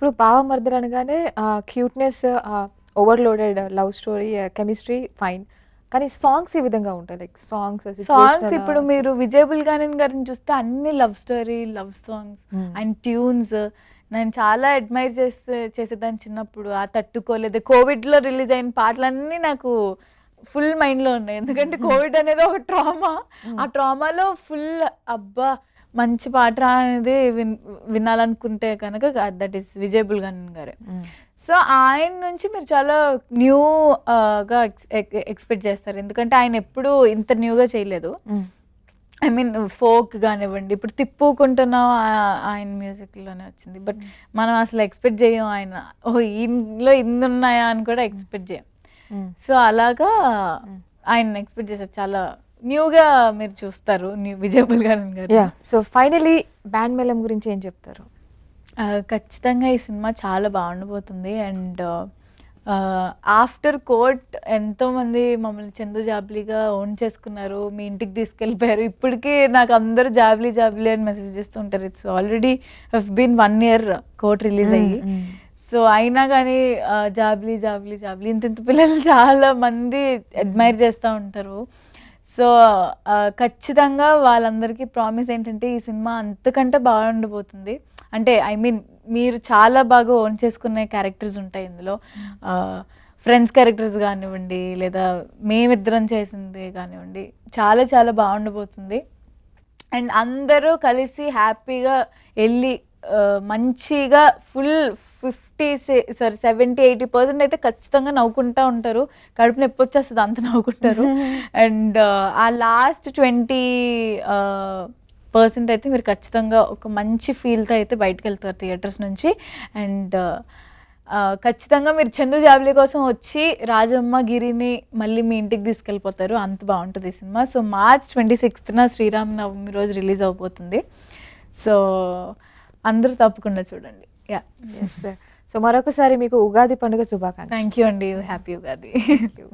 ఇప్పుడు బావమరిదిలు అనగానే cuteness, overloaded love story, chemistry fine. కానీ సాంగ్స్ ఏ విధంగా ఉంటాయి? లైక్ సాంగ్స్ సాంగ్స్ సిట్యుయేషనలా? ఇప్పుడు మీరు విజయ్ బుల్గానిన్ గారిని చూస్తే అన్ని love story, love songs hmm. And tunes నేను చాలా అడ్మైర్ చేసేదాన్ని చిన్నప్పుడు. ఆ తట్టుకోలేదే కోవిడ్‌లో రిలీజ్ అయిన పాటలన్నీ నాకు ఫుల్ మైండ్‌లో ఉన్నాయి. ఎందుకంటే కోవిడ్ అనేది ఒక ట్రామా. హ్మ్. ఆ ట్రామాలో ఫుల్ అబ్బా! మంచి పాట అనేది వినాలనుకుంటే కనుక దట్ ఈస్ విజయ్ బుల్గానిన్ గారే. హ్మ్. సో, ఆయన నుంచి మీరు చాలా న్యూ గా ఎక్స్‌పెక్ట్ చేస్తారు. ఎందుకంటే ఆయన ఎప్పుడూ ఇంత న్యూగా చేయలేదు. హ్మ్. ఐ మీన్ ఫోక్ గానివ్వండి, ఇప్పుడు 'తిప్పుకుంటున్నాం' ఆయన మ్యూజిక్‌లోనే వచ్చింది. బట్ మనం అసలు ఎక్స్‌పెక్ట్ జేయం ఆయన ఓహ్! ఈయనలో ఇన్నున్నాయా అని కూడా ఎక్స్‌పెక్ట్ జేయం. హ్మ్. సో, అలాగా హ్మ్. ఆయన్ని ఎక్స్‌పెక్ట్ చేశారు. చాలా న్యూగా మీరు చూస్తారు విజయ్ బుల్గానిన్ గారిని. యాహ్! సో ఫైనల్లీ బ్యాండ్ మేళం గురించి ఏం చెప్తారు? ఖచ్చితంగా ఈ సినిమా చాలా బాగుండబోతుంది. అండ్ ఆఫ్టర్ కోర్ట్ ఎంతోమంది మమ్మల్ని చందు జాబ్లీగా ఓన్ చేసుకున్నారు. మీ ఇంటికి తీసుకెళ్ళిపోయారు. ఇప్పటికీ నాకు అందరూ జాబ్లీ జాబ్లీ అని మెసేజ్ చేస్తూ ఉంటారు. It's already have been 1 year court release అయ్యి. హ్మ్. సో అయినా కానీ జాబ్లీ జాబ్లీ జాబ్లీ ఇంత ఇంత పిల్లలు చాలా మంది అడ్మైర్ చేస్తూ ఉంటారు. సో ఖచ్చితంగా వాళ్ళందరికీ ప్రామిస్ ఏంటంటే ఈ సినిమా అంతకంటే బాగుండబోతుంది. అంటే ఐ మీన్ మీరు చాలా బాగా ఓన్ చేసుకునే క్యారెక్టర్స్ ఉంటాయి ఇందులో. ఫ్రెండ్స్ క్యారెక్టర్స్ కానివ్వండి, లేదా మేమిద్దరం చేసింది కానివ్వండి, చాలా చాలా బాగుండబోతుంది. అండ్ అందరూ కలిసి హ్యాపీగా వెళ్ళి మంచిగా ఫుల్ 70-80% అయితే ఖచ్చితంగా నవ్వుకుంటూ ఉంటారు. కడుపు నొప్పి వచ్చేస్తుంది అంత నవ్వుకుంటారు. అండ్ ఆ లాస్ట్ 20% అయితే మీరు ఖచ్చితంగా ఒక మంచి ఫీల్తో అయితే బయటకు వెళ్తారు థియేటర్స్ నుంచి. అండ్ ఖచ్చితంగా మీరు చందు జాబ్లీ కోసం వచ్చి రాజమ్మ గిరిని మళ్ళీ మీ ఇంటికి తీసుకెళ్ళిపోతారు. అంత బాగుంటుంది ఈ సినిమా. సో మార్చ్ 26న శ్రీరామనవమి రోజు రిలీజ్ అవబోతుంది. సో అందరూ తప్పకుండా చూడండి. Yeah yes. సో మరొకసారి మీకు ఉగాది పండుగ శుభాకాంక్షలు. థ్యాంక్ యూ అండి. హ్యాపీ ఉగాది. Thank you.